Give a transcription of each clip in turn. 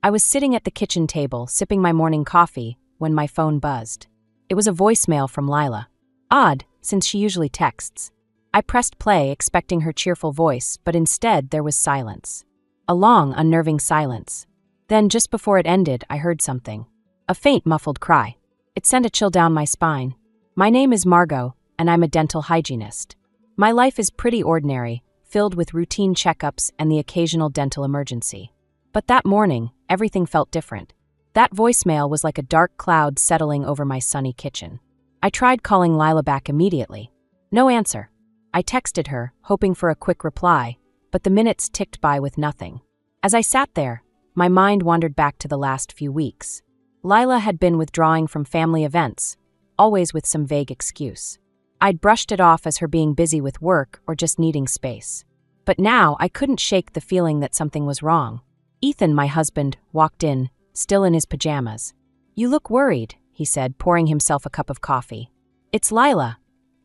I was sitting at the kitchen table, sipping my morning coffee, when my phone buzzed. It was a voicemail from Lila. Odd, since she usually texts. I pressed play, expecting her cheerful voice, but instead there was silence. A long, unnerving silence. Then, just before it ended, I heard something. A faint, muffled cry. It sent a chill down my spine. My name is Margot, and I'm a dental hygienist. My life is pretty ordinary, filled with routine checkups and the occasional dental emergency. But that morning, everything felt different. That voicemail was like a dark cloud settling over my sunny kitchen. I tried calling Lila back immediately. No answer. I texted her, hoping for a quick reply, but the minutes ticked by with nothing. As I sat there, my mind wandered back to the last few weeks. Lila had been withdrawing from family events, always with some vague excuse. I'd brushed it off as her being busy with work or just needing space. But now I couldn't shake the feeling that something was wrong. Ethan, my husband, walked in, still in his pajamas. "You look worried," he said, pouring himself a cup of coffee. "It's Lila,"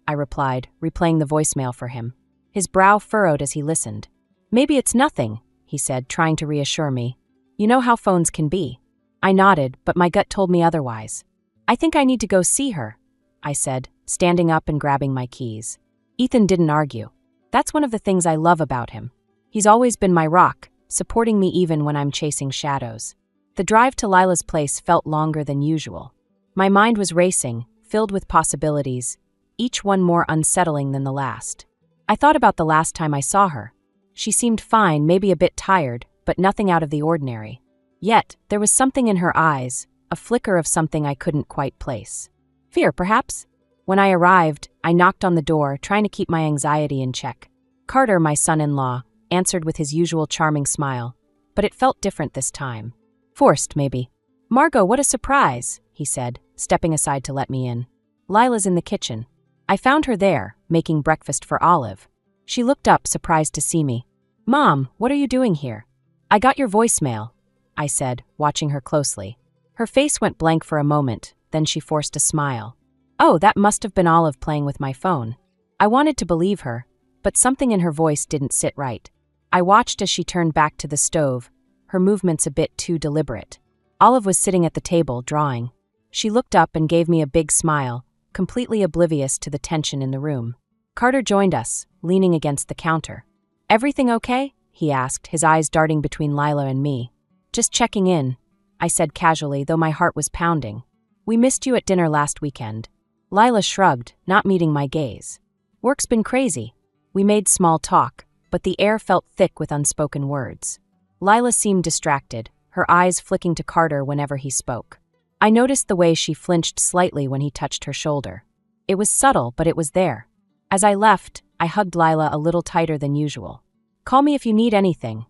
I replied, replaying the voicemail for him. His brow furrowed as he listened. "Maybe it's nothing," he said, trying to reassure me. "You know how phones can be." I nodded, but my gut told me otherwise. "I think I need to go see her," I said, standing up and grabbing my keys. Ethan didn't argue. That's one of the things I love about him. He's always been my rock, supporting me even when I'm chasing shadows. The drive to Lila's place felt longer than usual. My mind was racing, filled with possibilities, each one more unsettling than the last. I thought about the last time I saw her. She seemed fine, maybe a bit tired, but nothing out of the ordinary. Yet, there was something in her eyes, a flicker of something I couldn't quite place. Fear, perhaps? When I arrived, I knocked on the door, trying to keep my anxiety in check. Carter, my son-in-law, answered with his usual charming smile, but it felt different this time. Forced, maybe. "Margot, what a surprise," he said, stepping aside to let me in. "Lila's in the kitchen." I found her there, making breakfast for Olive. She looked up, surprised to see me. "Mom, what are you doing here?" "I got your voicemail," I said, watching her closely. Her face went blank for a moment, then she forced a smile. Oh, that must have been Olive playing with my phone. I wanted to believe her, but something in her voice didn't sit right. I watched as she turned back to the stove, her movements a bit too deliberate. Olive was sitting at the table, drawing. She looked up and gave me a big smile, completely oblivious to the tension in the room. Carter joined us, leaning against the counter. "Everything okay?" he asked, his eyes darting between Lila and me. "Just checking in," I said casually, though my heart was pounding. "We missed you at dinner last weekend." Lila shrugged, not meeting my gaze. "Work's been crazy." We made small talk, but the air felt thick with unspoken words. Lila seemed distracted, her eyes flicking to Carter whenever he spoke. I noticed the way she flinched slightly when he touched her shoulder. It was subtle, but it was there. As I left, I hugged Lila a little tighter than usual. "Call me if you need anything,"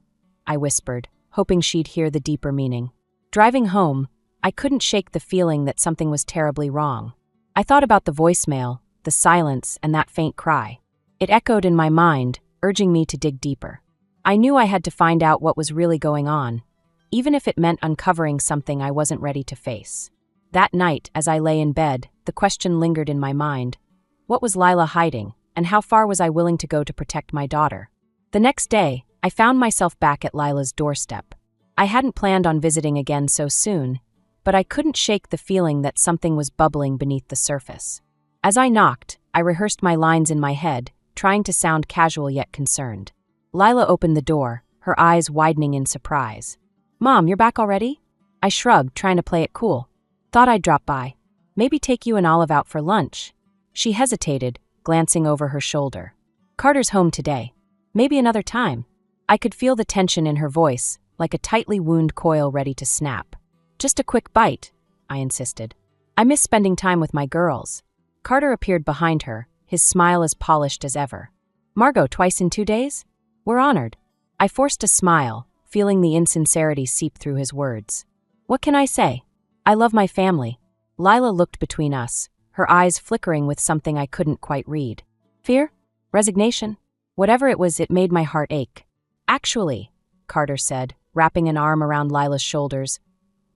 I whispered, hoping she'd hear the deeper meaning. Driving home, I couldn't shake the feeling that something was terribly wrong. I thought about the voicemail, the silence, and that faint cry. It echoed in my mind, urging me to dig deeper. I knew I had to find out what was really going on, even if it meant uncovering something I wasn't ready to face. That night, as I lay in bed, the question lingered in my mind. What was Lila hiding, and how far was I willing to go to protect my daughter? The next day, I found myself back at Lila's doorstep. I hadn't planned on visiting again so soon, but I couldn't shake the feeling that something was bubbling beneath the surface. As I knocked, I rehearsed my lines in my head, trying to sound casual yet concerned. Lila opened the door, her eyes widening in surprise. "Mom, you're back already?" I shrugged, trying to play it cool. "Thought I'd drop by. Maybe take you and Olive out for lunch." She hesitated, glancing over her shoulder. "Carter's home today. Maybe another time." I could feel the tension in her voice, like a tightly wound coil ready to snap. "Just a quick bite," I insisted. "I miss spending time with my girls." Carter appeared behind her, his smile as polished as ever. "Margot, twice in 2 days? We're honored." I forced a smile, feeling the insincerity seep through his words. "What can I say? I love my family." Lila looked between us, her eyes flickering with something I couldn't quite read. Fear? Resignation? Whatever it was, it made my heart ache. "Actually," Carter said, wrapping an arm around Lila's shoulders,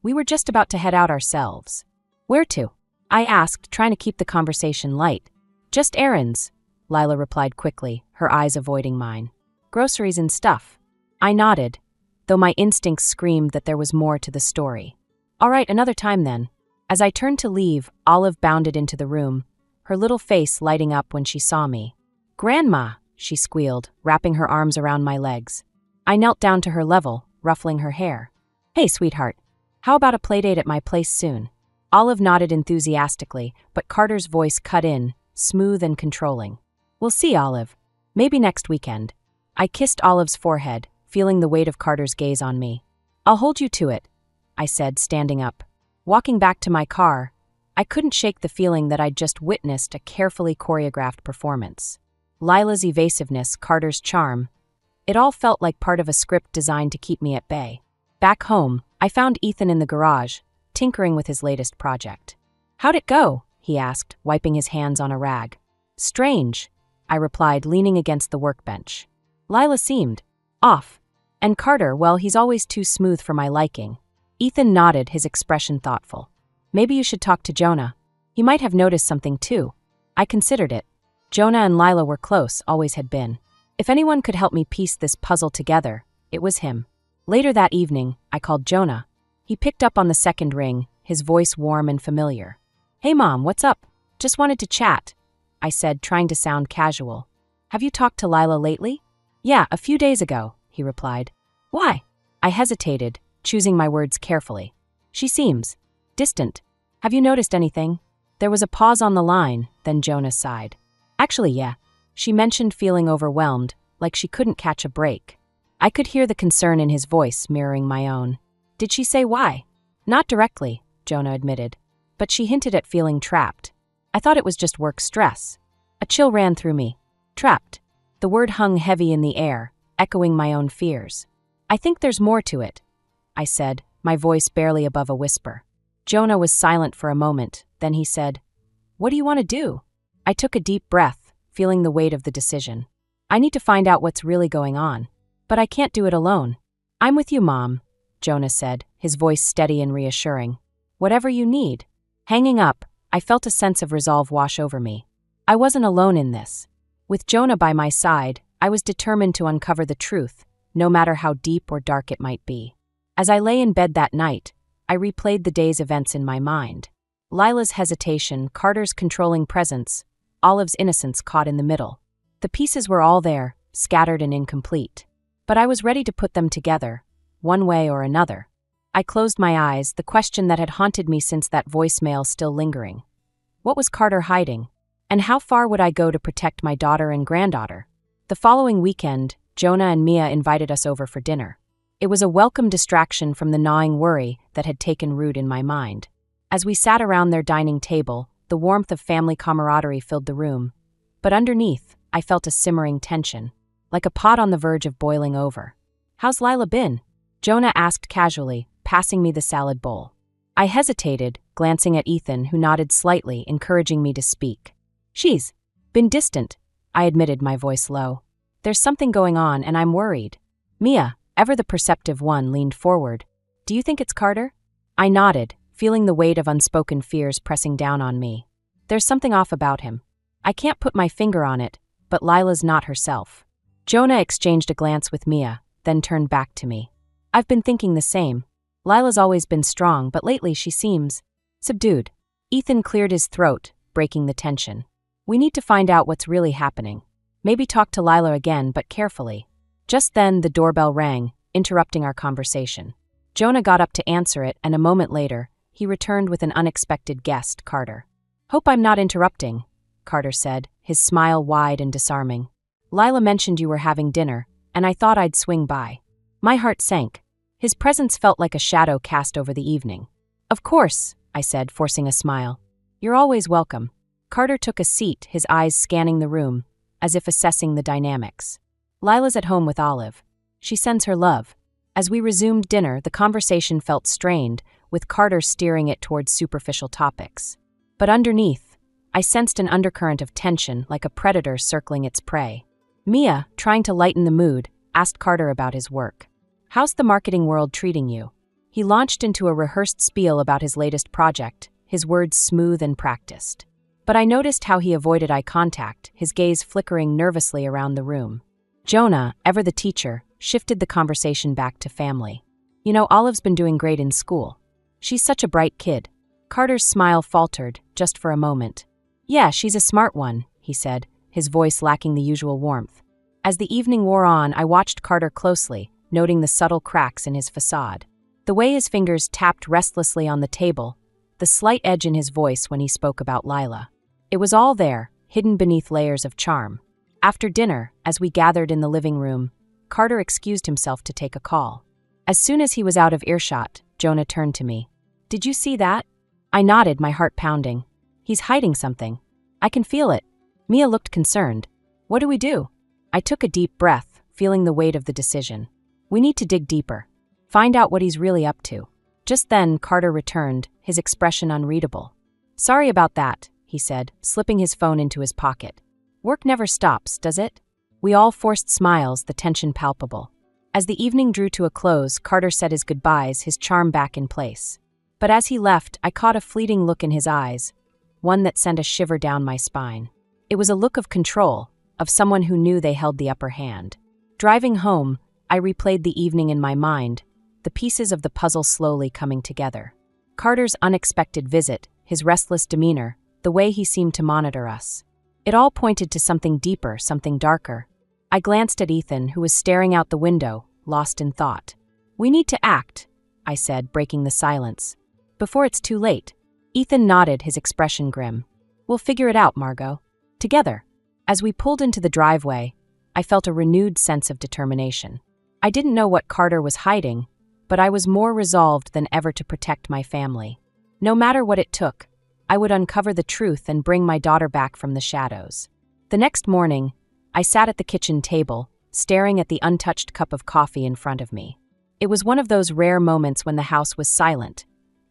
"we were just about to head out ourselves." "Where to?" I asked, trying to keep the conversation light. "Just errands," Lila replied quickly, her eyes avoiding mine. "Groceries and stuff." I nodded. though my instincts screamed that there was more to the story. All right, another time then. As I turned to leave, Olive bounded into the room, her little face lighting up when she saw me. "Grandma," she squealed, wrapping her arms around my legs. I knelt down to her level, ruffling her hair. "Hey, sweetheart. How about a playdate at my place soon?" Olive nodded enthusiastically, but Carter's voice cut in, smooth and controlling. "We'll see, Olive. Maybe next weekend." I kissed Olive's forehead, feeling the weight of Carter's gaze on me. "I'll hold you to it," I said, standing up. Walking back to my car, I couldn't shake the feeling that I'd just witnessed a carefully choreographed performance. Lila's evasiveness, Carter's charm, it all felt like part of a script designed to keep me at bay. Back home, I found Ethan in the garage, tinkering with his latest project. "How'd it go?" he asked, wiping his hands on a rag. "Strange," I replied, leaning against the workbench. Lila seemed off. And Carter, well, he's always too smooth for my liking. Ethan nodded, his expression thoughtful. "Maybe you should talk to Jonah. He might have noticed something too." I considered it. Jonah and Lila were close, always had been. If anyone could help me piece this puzzle together, it was him. Later that evening, I called Jonah. He picked up on the second ring, his voice warm and familiar. "Hey Mom, what's up? Just wanted to chat," I said, trying to sound casual. "Have you talked to Lila lately?" "Yeah, a few days ago," he replied. "Why?" I hesitated, choosing my words carefully. "She seems distant. Have you noticed anything?" There was a pause on the line, then Jonah sighed. "Actually, yeah. She mentioned feeling overwhelmed, like she couldn't catch a break." I could hear the concern in his voice, mirroring my own. "Did she say why?" "Not directly," Jonah admitted. "But she hinted at feeling trapped. I thought it was just work stress." A chill ran through me. Trapped. The word hung heavy in the air, echoing my own fears. "I think there's more to it," I said, my voice barely above a whisper. Jonah was silent for a moment, then he said, "What do you want to do?" I took a deep breath, feeling the weight of the decision. I need to find out what's really going on. But I can't do it alone. "I'm with you, Mom," Jonah said, his voice steady and reassuring. "Whatever you need." Hanging up, I felt a sense of resolve wash over me. I wasn't alone in this. With Jonah by my side, I was determined to uncover the truth, no matter how deep or dark it might be. As I lay in bed that night, I replayed the day's events in my mind. Lila's hesitation, Carter's controlling presence, Olive's innocence caught in the middle. The pieces were all there, scattered and incomplete. But I was ready to put them together, one way or another. I closed my eyes, the question that had haunted me since that voicemail still lingering. What was Carter hiding? And how far would I go to protect my daughter and granddaughter? The following weekend, Jonah and Mia invited us over for dinner. It was a welcome distraction from the gnawing worry that had taken root in my mind. As we sat around their dining table, the warmth of family camaraderie filled the room. But underneath, I felt a simmering tension, like a pot on the verge of boiling over. "How's Lila been?" Jonah asked casually, passing me the salad bowl. I hesitated, glancing at Ethan, who nodded slightly, encouraging me to speak. "She's been distant," I admitted, my voice low. "There's something going on, and I'm worried." Mia, ever the perceptive one, leaned forward. "Do you think it's Carter?" I nodded, feeling the weight of unspoken fears pressing down on me. "There's something off about him. I can't put my finger on it, but Lila's not herself." Jonah exchanged a glance with Mia, then turned back to me. "I've been thinking the same. Lila's always been strong, but lately she seems subdued." Ethan cleared his throat, breaking the tension. "We need to find out what's really happening. Maybe talk to Lila again, but carefully." Just then, the doorbell rang, interrupting our conversation. Jonah got up to answer it, and a moment later, he returned with an unexpected guest, Carter. "Hope I'm not interrupting," Carter said, his smile wide and disarming. "Lila mentioned you were having dinner, and I thought I'd swing by." My heart sank. His presence felt like a shadow cast over the evening. "Of course," I said, forcing a smile. "You're always welcome." Carter took a seat, his eyes scanning the room, as if assessing the dynamics. "Lila's at home with Olive. She sends her love." As we resumed dinner, the conversation felt strained, with Carter steering it towards superficial topics. But underneath, I sensed an undercurrent of tension, like a predator circling its prey. Mia, trying to lighten the mood, asked Carter about his work. "How's the marketing world treating you?" He launched into a rehearsed spiel about his latest project, his words smooth and practiced. But I noticed how he avoided eye contact, his gaze flickering nervously around the room. Jonah, ever the teacher, shifted the conversation back to family. You know, Olive's been doing great in school. She's such a bright kid. Carter's smile faltered, just for a moment. Yeah, she's a smart one, he said, his voice lacking the usual warmth. As the evening wore on, I watched Carter closely, noting the subtle cracks in his facade. The way his fingers tapped restlessly on the table, the slight edge in his voice when he spoke about Lila. It was all there, hidden beneath layers of charm. After dinner, as we gathered in the living room, Carter excused himself to take a call. As soon as he was out of earshot, Jonah turned to me. Did you see that? I nodded, my heart pounding. He's hiding something. I can feel it. Mia looked concerned. What do we do? I took a deep breath, feeling the weight of the decision. We need to dig deeper. Find out what he's really up to. Just then, Carter returned, his expression unreadable. Sorry about that, he said, slipping his phone into his pocket. Work never stops, does it? We all forced smiles, the tension palpable. As the evening drew to a close, Carter said his goodbyes, his charm back in place. But as he left, I caught a fleeting look in his eyes, one that sent a shiver down my spine. It was a look of control, of someone who knew they held the upper hand. Driving home, I replayed the evening in my mind, the pieces of the puzzle slowly coming together. Carter's unexpected visit, his restless demeanor, the way he seemed to monitor us. It all pointed to something deeper, something darker. I glanced at Ethan, who was staring out the window, lost in thought. We need to act, I said, breaking the silence. Before it's too late. Ethan nodded, his expression grim. We'll figure it out, Margot. Together. As we pulled into the driveway, I felt a renewed sense of determination. I didn't know what Carter was hiding, but I was more resolved than ever to protect my family. No matter what it took, I would uncover the truth and bring my daughter back from the shadows. The next morning, I sat at the kitchen table, staring at the untouched cup of coffee in front of me. It was one of those rare moments when the house was silent,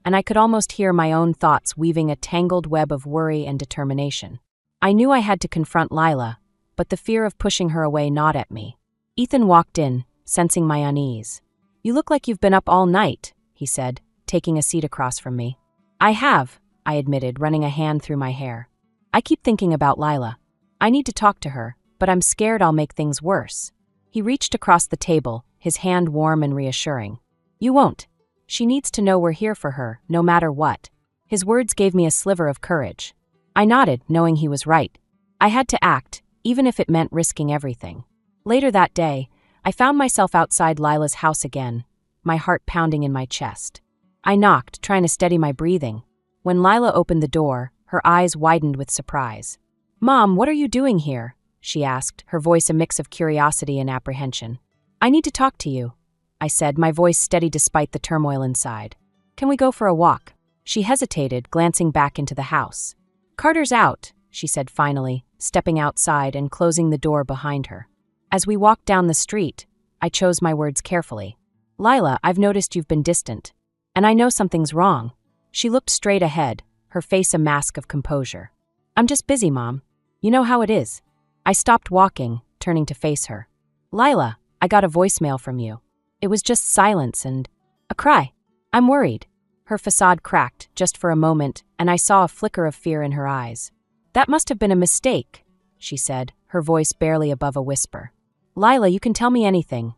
and I could almost hear my own thoughts weaving a tangled web of worry and determination. I knew I had to confront Lila, but the fear of pushing her away gnawed at me. Ethan walked in, sensing my unease. You look like you've been up all night, he said, taking a seat across from me. I have, I admitted, running a hand through my hair. I keep thinking about Lila. I need to talk to her, but I'm scared I'll make things worse. He reached across the table, his hand warm and reassuring. You won't. She needs to know we're here for her, no matter what. His words gave me a sliver of courage. I nodded, knowing he was right. I had to act, even if it meant risking everything. Later that day, I found myself outside Lila's house again, my heart pounding in my chest. I knocked, trying to steady my breathing. When Lila opened the door, her eyes widened with surprise. Mom, what are you doing here? She asked, her voice a mix of curiosity and apprehension. I need to talk to you, I said, my voice steady despite the turmoil inside. Can we go for a walk? She hesitated, glancing back into the house. Carter's out, she said finally, stepping outside and closing the door behind her. As we walked down the street, I chose my words carefully. Lila, I've noticed you've been distant. And I know something's wrong. She looked straight ahead, her face a mask of composure. I'm just busy, Mom. You know how it is. I stopped walking, turning to face her. Lila, I got a voicemail from you. It was just silence and a cry. I'm worried. Her facade cracked just for a moment, and I saw a flicker of fear in her eyes. That must have been a mistake, she said, her voice barely above a whisper. Lila, you can tell me anything,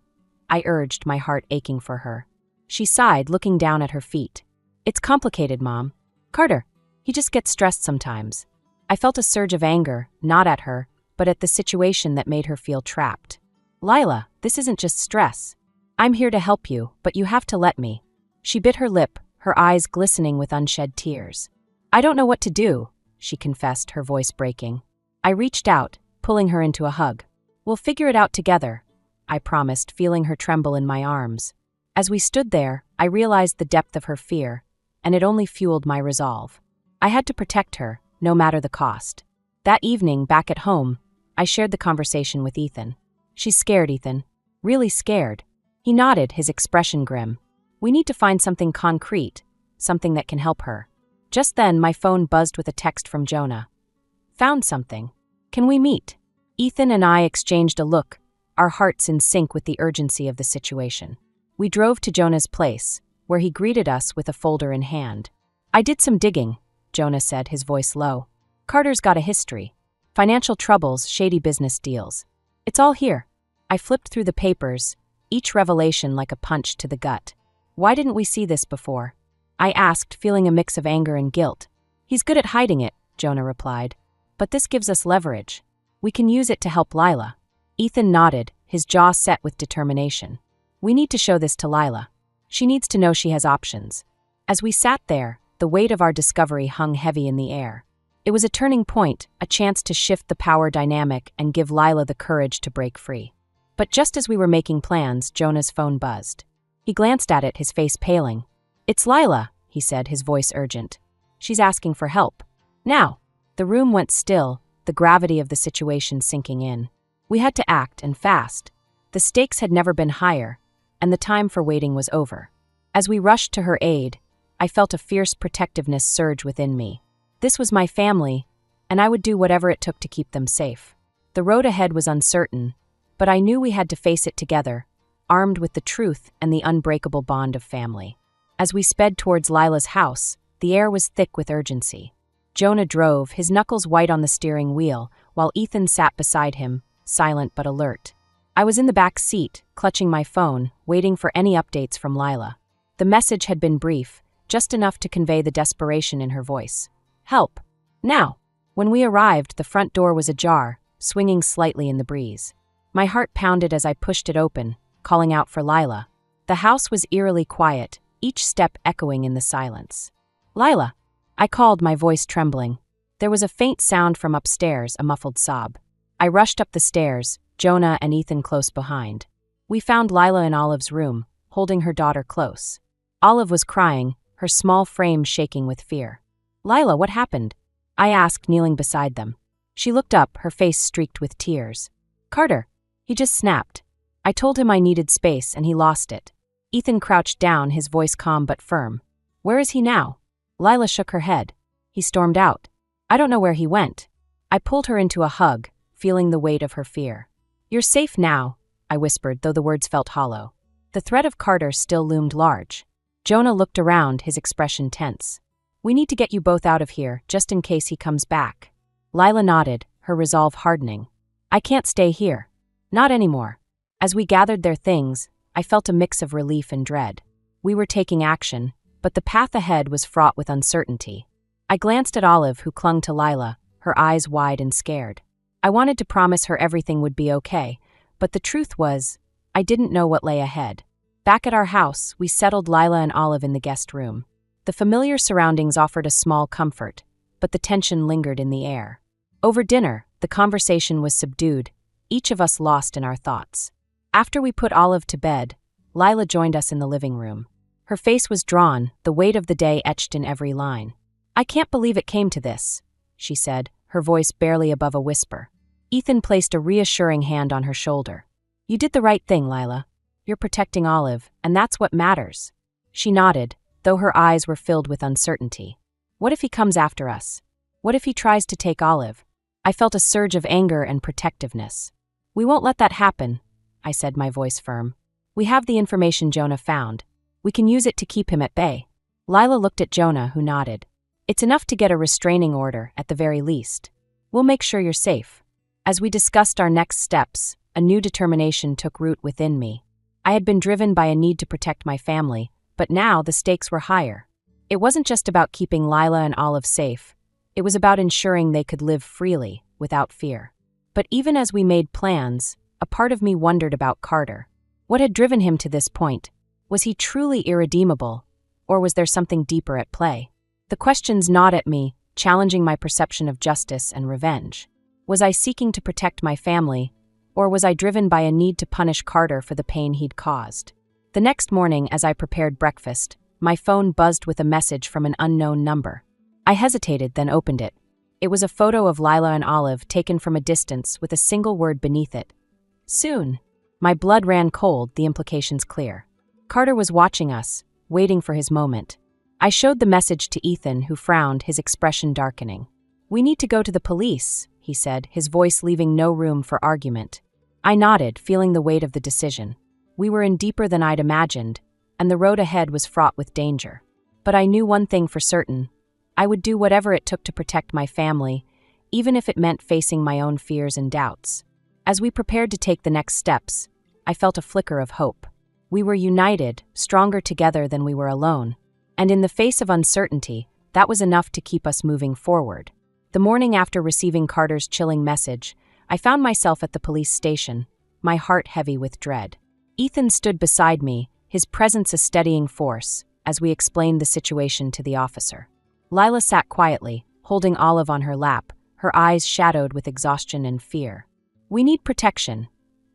I urged, my heart aching for her. She sighed, looking down at her feet. It's complicated, Mom. Carter, he just gets stressed sometimes. I felt a surge of anger, not at her, but at the situation that made her feel trapped. Lila, this isn't just stress. I'm here to help you, but you have to let me. She bit her lip, her eyes glistening with unshed tears. I don't know what to do, she confessed, her voice breaking. I reached out, pulling her into a hug. We'll figure it out together, I promised, feeling her tremble in my arms. As we stood there, I realized the depth of her fear, and it only fueled my resolve. I had to protect her, no matter the cost. That evening, back at home, I shared the conversation with Ethan. She's scared, Ethan. Really scared. He nodded, his expression grim. We need to find something concrete, something that can help her. Just then, my phone buzzed with a text from Jonah. Found something. Can we meet? Ethan and I exchanged a look, our hearts in sync with the urgency of the situation. We drove to Jonah's place, where he greeted us with a folder in hand. I did some digging, Jonah said, his voice low. Carter's got a history. Financial troubles, shady business deals. It's all here. I flipped through the papers, each revelation like a punch to the gut. Why didn't we see this before? I asked, feeling a mix of anger and guilt. He's good at hiding it, Jonah replied. But this gives us leverage. We can use it to help Lila. Ethan nodded, his jaw set with determination. We need to show this to Lila. She needs to know she has options. As we sat there, the weight of our discovery hung heavy in the air. It was a turning point, a chance to shift the power dynamic and give Lila the courage to break free. But just as we were making plans, Jonah's phone buzzed. He glanced at it, his face paling. "It's Lila," he said, his voice urgent. "She's asking for help. Now." The room went still, the gravity of the situation sinking in. We had to act, and fast. The stakes had never been higher, and the time for waiting was over. As we rushed to her aid, I felt a fierce protectiveness surge within me. This was my family, and I would do whatever it took to keep them safe. The road ahead was uncertain, but I knew we had to face it together, armed with the truth and the unbreakable bond of family. As we sped towards Lila's house, the air was thick with urgency. Jonah drove, his knuckles white on the steering wheel, while Ethan sat beside him, silent but alert. I was in the back seat, clutching my phone, waiting for any updates from Lila. The message had been brief, just enough to convey the desperation in her voice. "Help. Now." When we arrived, the front door was ajar, swinging slightly in the breeze. My heart pounded as I pushed it open, calling out for Lila. The house was eerily quiet, each step echoing in the silence. "Lila," I called, my voice trembling. There was a faint sound from upstairs, a muffled sob. I rushed up the stairs, Jonah and Ethan close behind. We found Lila in Olive's room, holding her daughter close. Olive was crying, her small frame shaking with fear. "Lila, what happened?" I asked, kneeling beside them. She looked up, her face streaked with tears. "Carter. He just snapped. I told him I needed space, and he lost it." Ethan crouched down, his voice calm but firm. "Where is he now?" Lila shook her head. "He stormed out. I don't know where he went." I pulled her into a hug, feeling the weight of her fear. "You're safe now," I whispered, though the words felt hollow. The threat of Carter still loomed large. Jonah looked around, his expression tense. "We need to get you both out of here, just in case he comes back." Lila nodded, her resolve hardening. "I can't stay here. Not anymore." As we gathered their things, I felt a mix of relief and dread. We were taking action, but the path ahead was fraught with uncertainty. I glanced at Olive, who clung to Lila, her eyes wide and scared. I wanted to promise her everything would be okay, but the truth was, I didn't know what lay ahead. Back at our house, we settled Lila and Olive in the guest room. The familiar surroundings offered a small comfort, but the tension lingered in the air. Over dinner, the conversation was subdued, each of us lost in our thoughts. After we put Olive to bed, Lila joined us in the living room. Her face was drawn, the weight of the day etched in every line. "I can't believe it came to this," she said, her voice barely above a whisper. Ethan placed a reassuring hand on her shoulder. "You did the right thing, Lila. You're protecting Olive, and that's what matters." She nodded, though her eyes were filled with uncertainty. "What if he comes after us? What if he tries to take Olive?" I felt a surge of anger and protectiveness. "We won't let that happen," I said, my voice firm. "We have the information Jonah found. We can use it to keep him at bay." Lila looked at Jonah, who nodded. "It's enough to get a restraining order, at the very least. We'll make sure you're safe." As we discussed our next steps, a new determination took root within me. I had been driven by a need to protect my family, but now the stakes were higher. It wasn't just about keeping Lila and Olive safe. It was about ensuring they could live freely, without fear. But even as we made plans, a part of me wondered about Carter. What had driven him to this point? Was he truly irredeemable, or was there something deeper at play? The questions gnawed at me, challenging my perception of justice and revenge. Was I seeking to protect my family, or was I driven by a need to punish Carter for the pain he'd caused? The next morning, as I prepared breakfast, my phone buzzed with a message from an unknown number. I hesitated, then opened it. It was a photo of Lila and Olive taken from a distance with a single word beneath it. "Soon." My blood ran cold, the implications clear. Carter was watching us, waiting for his moment. I showed the message to Ethan, who frowned, his expression darkening. "We need to go to the police," he said, his voice leaving no room for argument. I nodded, feeling the weight of the decision. We were in deeper than I'd imagined, and the road ahead was fraught with danger. But I knew one thing for certain. I would do whatever it took to protect my family, even if it meant facing my own fears and doubts. As we prepared to take the next steps, I felt a flicker of hope. We were united, stronger together than we were alone. And in the face of uncertainty, that was enough to keep us moving forward. The morning after receiving Carter's chilling message, I found myself at the police station, my heart heavy with dread. Ethan stood beside me, his presence a steadying force, as we explained the situation to the officer. Lila sat quietly, holding Olive on her lap, her eyes shadowed with exhaustion and fear. "We need protection,"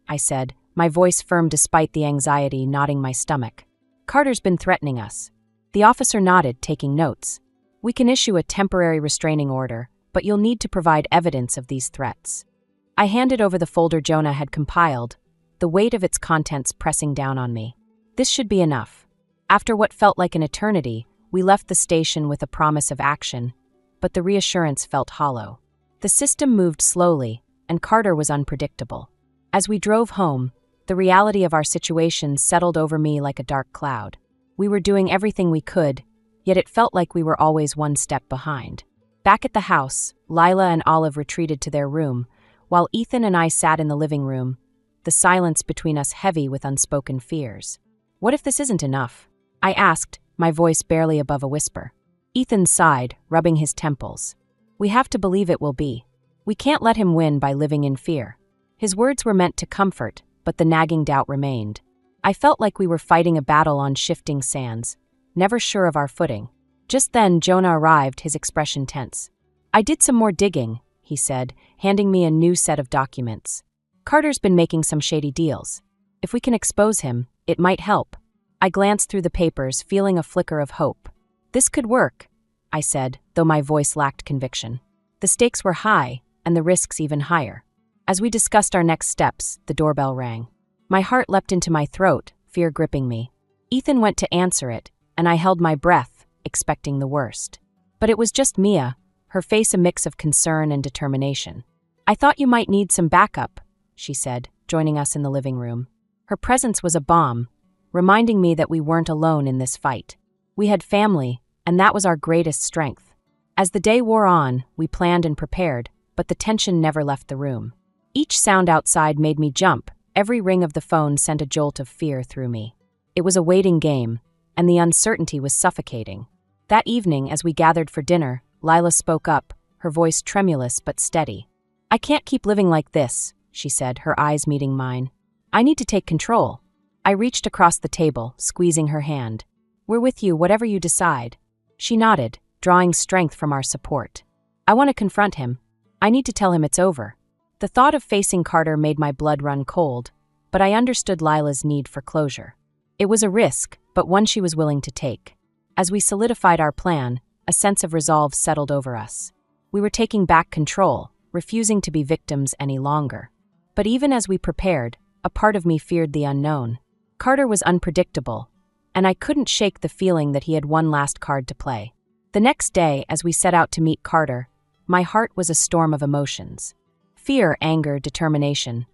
I said, my voice firm despite the anxiety knotting my stomach. "Carter's been threatening us." The officer nodded, taking notes. "We can issue a temporary restraining order, but you'll need to provide evidence of these threats." I handed over the folder Jonah had compiled, the weight of its contents pressing down on me. This should be enough. After what felt like an eternity, we left the station with a promise of action, but the reassurance felt hollow. The system moved slowly, and Carter was unpredictable. As we drove home, the reality of our situation settled over me like a dark cloud. We were doing everything we could, yet it felt like we were always one step behind. Back at the house, Lila and Olive retreated to their room, while Ethan and I sat in the living room, the silence between us heavy with unspoken fears. "What if this isn't enough?" I asked, my voice barely above a whisper. Ethan sighed, rubbing his temples. "We have to believe it will be. We can't let him win by living in fear." His words were meant to comfort, but the nagging doubt remained. I felt like we were fighting a battle on shifting sands, never sure of our footing. Just then, Jonah arrived, his expression tense. "I did some more digging," he said, handing me a new set of documents. "Carter's been making some shady deals. If we can expose him, it might help." I glanced through the papers, feeling a flicker of hope. "This could work," I said, though my voice lacked conviction. The stakes were high, and the risks even higher. As we discussed our next steps, the doorbell rang. My heart leapt into my throat, fear gripping me. Ethan went to answer it, and I held my breath, expecting the worst. But it was just Mia, her face a mix of concern and determination. "I thought you might need some backup," she said, joining us in the living room. Her presence was a balm, reminding me that we weren't alone in this fight. We had family, and that was our greatest strength. As the day wore on, we planned and prepared, but the tension never left the room. Each sound outside made me jump. Every ring of the phone sent a jolt of fear through me. It was a waiting game, and the uncertainty was suffocating. That evening, as we gathered for dinner, Lila spoke up, her voice tremulous but steady. "I can't keep living like this," she said, her eyes meeting mine. "I need to take control." I reached across the table, squeezing her hand. "We're with you, whatever you decide." She nodded, drawing strength from our support. "I want to confront him. I need to tell him it's over." The thought of facing Carter made my blood run cold, but I understood Lila's need for closure. It was a risk, but one she was willing to take. As we solidified our plan, a sense of resolve settled over us. We were taking back control, refusing to be victims any longer. But even as we prepared, a part of me feared the unknown. Carter was unpredictable, and I couldn't shake the feeling that he had one last card to play. The next day, as we set out to meet Carter, my heart was a storm of emotions. Fear, anger, determination.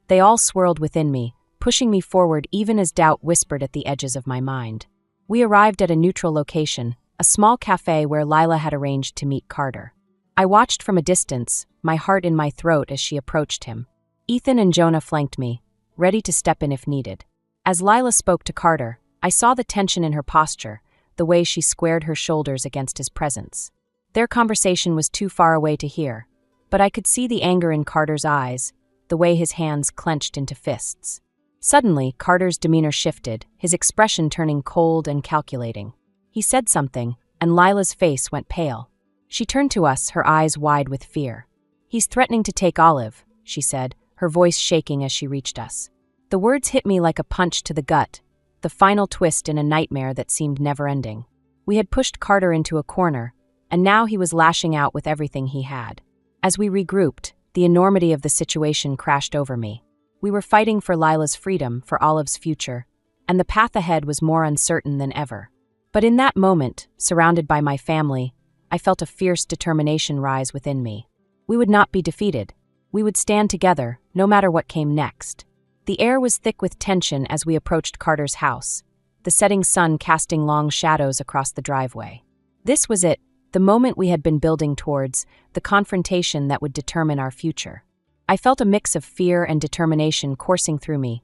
They all swirled within me, pushing me forward even as doubt whispered at the edges of my mind. We arrived at a neutral location, a small cafe where Lila had arranged to meet Carter. I watched from a distance, my heart in my throat as she approached him. Ethan and Jonah flanked me, ready to step in if needed. As Lila spoke to Carter, I saw the tension in her posture, the way she squared her shoulders against his presence. Their conversation was too far away to hear, but I could see the anger in Carter's eyes, the way his hands clenched into fists. Suddenly, Carter's demeanor shifted, his expression turning cold and calculating. He said something, and Lila's face went pale. She turned to us, her eyes wide with fear. "He's threatening to take Olive," she said, her voice shaking as she reached us. The words hit me like a punch to the gut, the final twist in a nightmare that seemed never-ending. We had pushed Carter into a corner, and now he was lashing out with everything he had. As we regrouped, the enormity of the situation crashed over me. We were fighting for Lila's freedom, for Olive's future, and the path ahead was more uncertain than ever. But in that moment, surrounded by my family, I felt a fierce determination rise within me. We would not be defeated. We would stand together, no matter what came next. The air was thick with tension as we approached Carter's house, the setting sun casting long shadows across the driveway. This was it, the moment we had been building towards, the confrontation that would determine our future. I felt a mix of fear and determination coursing through me.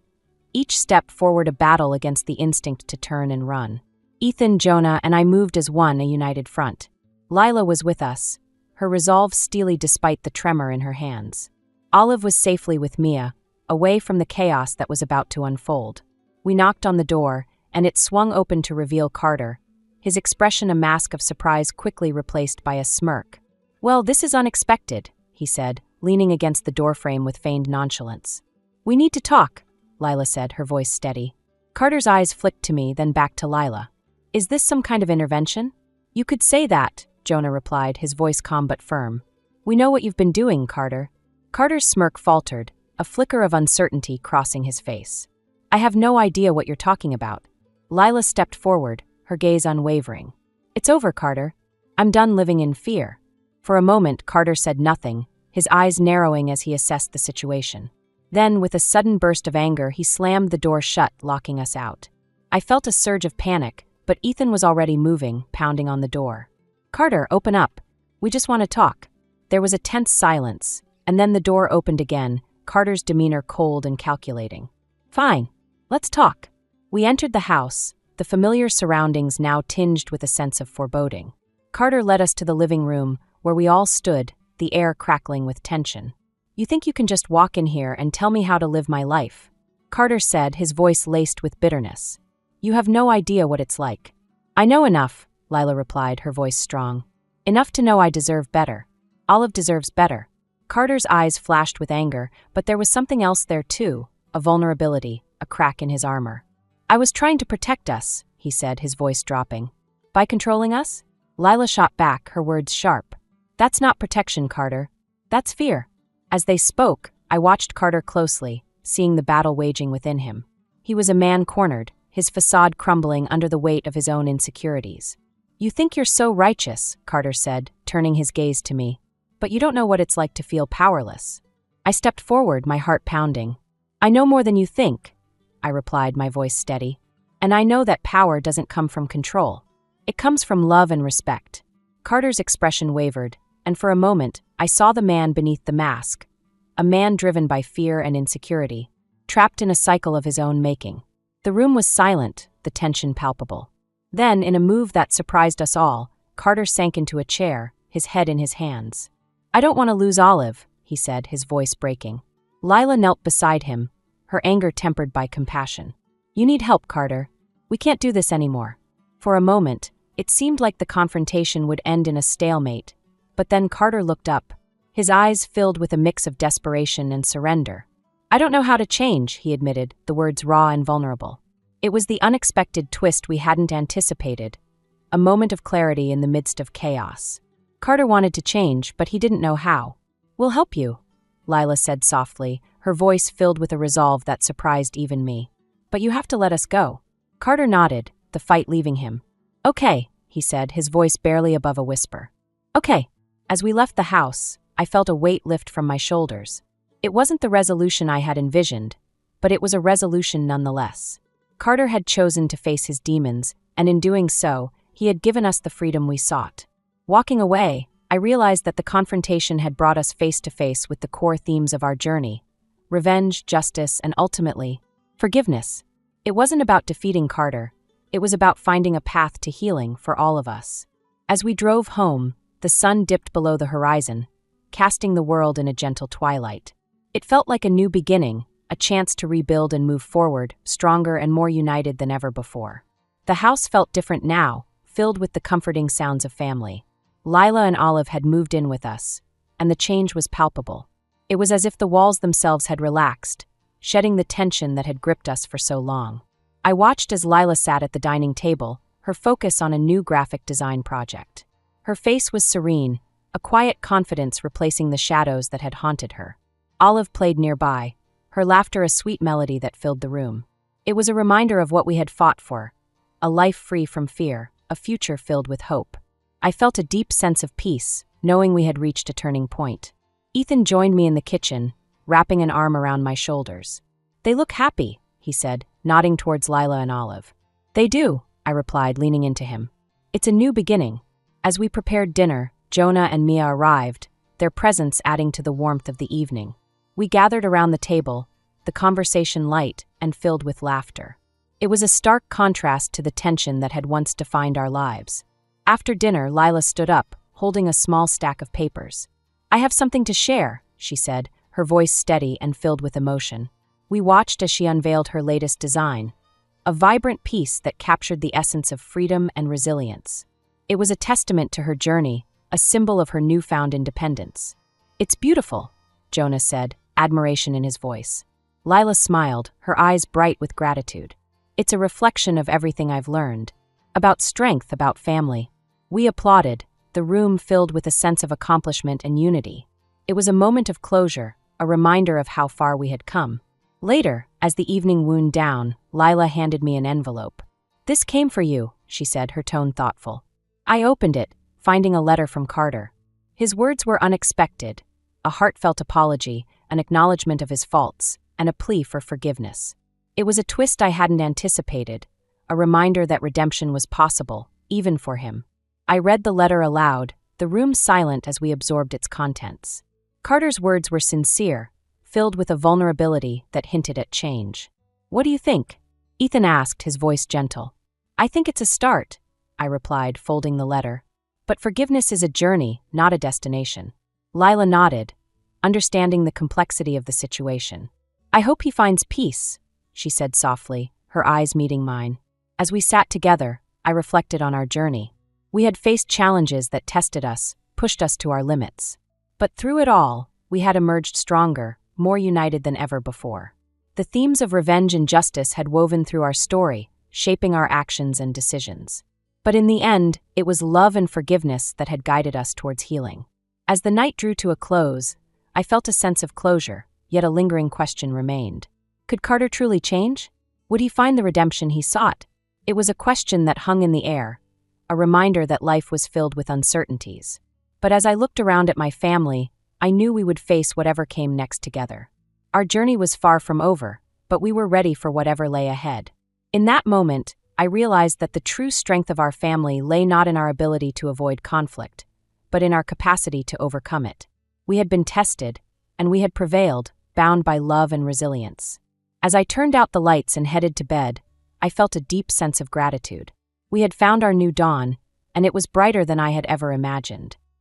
each step forward a battle against the instinct to turn and run. Ethan, Jonah, and I moved as one, a united front. Lila was with us, her resolve steely despite the tremor in her hands. Olive was safely with Mia, away from the chaos that was about to unfold. We knocked on the door, and it swung open to reveal Carter, his expression a mask of surprise quickly replaced by a smirk. "Well, this is unexpected," he said, leaning against the doorframe with feigned nonchalance. "We need to talk," Lila said, her voice steady. Carter's eyes flicked to me, then back to Lila. "Is this some kind of intervention?" "You could say that," Jonah replied, his voice calm but firm. "We know what you've been doing, Carter." Carter's smirk faltered, a flicker of uncertainty crossing his face. "I have no idea what you're talking about." Lila stepped forward, her gaze unwavering. "It's over, Carter. I'm done living in fear." For a moment, Carter said nothing, his eyes narrowing as he assessed the situation. Then, with a sudden burst of anger, he slammed the door shut, locking us out. I felt a surge of panic, but Ethan was already moving, pounding on the door. "Carter, open up. We just want to talk." There was a tense silence, and then the door opened again, Carter's demeanor cold and calculating. "Fine. Let's talk." We entered the house, the familiar surroundings now tinged with a sense of foreboding. Carter led us to the living room, where we all stood, the air crackling with tension. "You think you can just walk in here and tell me how to live my life?" Carter said, his voice laced with bitterness. "You have no idea what it's like." "I know enough," Lila replied, her voice strong. "Enough to know I deserve better. Olive deserves better." Carter's eyes flashed with anger, but there was something else there too, a vulnerability, a crack in his armor. "I was trying to protect us," he said, his voice dropping. "By controlling us?" Lila shot back, her words sharp. "That's not protection, Carter. That's fear." As they spoke, I watched Carter closely, seeing the battle waging within him. He was a man cornered, his facade crumbling under the weight of his own insecurities. "You think you're so righteous," Carter said, turning his gaze to me. "But you don't know what it's like to feel powerless." I stepped forward, my heart pounding. "I know more than you think," I replied, my voice steady. "And I know that power doesn't come from control. It comes from love and respect." Carter's expression wavered, and for a moment, I saw the man beneath the mask, a man driven by fear and insecurity, trapped in a cycle of his own making. The room was silent, the tension palpable. Then, in a move that surprised us all, Carter sank into a chair, his head in his hands. "I don't want to lose Olive," he said, his voice breaking. Lila knelt beside him, her anger tempered by compassion. "You need help, Carter. We can't do this anymore." For a moment, it seemed like the confrontation would end in a stalemate, but then Carter looked up, his eyes filled with a mix of desperation and surrender. "I don't know how to change," he admitted, the words raw and vulnerable. It was the unexpected twist we hadn't anticipated, a moment of clarity in the midst of chaos. Carter wanted to change, but he didn't know how. "We'll help you," Lila said softly, her voice filled with a resolve that surprised even me. "But you have to let us go." Carter nodded, the fight leaving him. "Okay," he said, his voice barely above a whisper. "Okay." As we left the house, I felt a weight lift from my shoulders. It wasn't the resolution I had envisioned, but it was a resolution nonetheless. Carter had chosen to face his demons, and in doing so, he had given us the freedom we sought. Walking away, I realized that the confrontation had brought us face to face with the core themes of our journey: revenge, justice, and ultimately, forgiveness. It wasn't about defeating Carter. It was about finding a path to healing for all of us. As we drove home, the sun dipped below the horizon, casting the world in a gentle twilight. It felt like a new beginning, a chance to rebuild and move forward, stronger and more united than ever before. The house felt different now, filled with the comforting sounds of family. Lila and Olive had moved in with us, and the change was palpable. It was as if the walls themselves had relaxed, shedding the tension that had gripped us for so long. I watched as Lila sat at the dining table, her focus on a new graphic design project. Her face was serene, a quiet confidence replacing the shadows that had haunted her. Olive played nearby, her laughter a sweet melody that filled the room. It was a reminder of what we had fought for: a life free from fear, a future filled with hope. I felt a deep sense of peace, knowing we had reached a turning point. Ethan joined me in the kitchen, wrapping an arm around my shoulders. "They look happy," he said, nodding towards Lila and Olive. "They do," I replied, leaning into him. "It's a new beginning." As we prepared dinner, Jonah and Mia arrived, their presence adding to the warmth of the evening. We gathered around the table, the conversation light and filled with laughter. It was a stark contrast to the tension that had once defined our lives. After dinner, Lila stood up, holding a small stack of papers. "I have something to share," she said, her voice steady and filled with emotion. We watched as she unveiled her latest design, a vibrant piece that captured the essence of freedom and resilience. It was a testament to her journey, a symbol of her newfound independence. "It's beautiful," Jonas said, admiration in his voice. Lila smiled, her eyes bright with gratitude. "It's a reflection of everything I've learned. About strength, about family." We applauded, the room filled with a sense of accomplishment and unity. It was a moment of closure, a reminder of how far we had come. Later, as the evening wound down, Lila handed me an envelope. "This came for you," she said, her tone thoughtful. I opened it, finding a letter from Carter. His words were unexpected, a heartfelt apology, an acknowledgement of his faults, and a plea for forgiveness. It was a twist I hadn't anticipated, a reminder that redemption was possible, even for him. I read the letter aloud, the room silent as we absorbed its contents. Carter's words were sincere, filled with a vulnerability that hinted at change. "What do you think?" Ethan asked, his voice gentle. "I think it's a start," I replied, folding the letter. "But forgiveness is a journey, not a destination." Lila nodded, understanding the complexity of the situation. "I hope he finds peace," she said softly, her eyes meeting mine. As we sat together, I reflected on our journey. We had faced challenges that tested us, pushed us to our limits. But through it all, we had emerged stronger, more united than ever before. The themes of revenge and justice had woven through our story, shaping our actions and decisions. But in the end, it was love and forgiveness that had guided us towards healing. As the night drew to a close, I felt a sense of closure, yet a lingering question remained. Could Carter truly change? Would he find the redemption he sought? It was a question that hung in the air, a reminder that life was filled with uncertainties. But as I looked around at my family, I knew we would face whatever came next together. Our journey was far from over, but we were ready for whatever lay ahead. In that moment, I realized that the true strength of our family lay not in our ability to avoid conflict, but in our capacity to overcome it. We had been tested, and we had prevailed, bound by love and resilience. As I turned out the lights and headed to bed, I felt a deep sense of gratitude. We had found our new dawn, and it was brighter than I had ever imagined.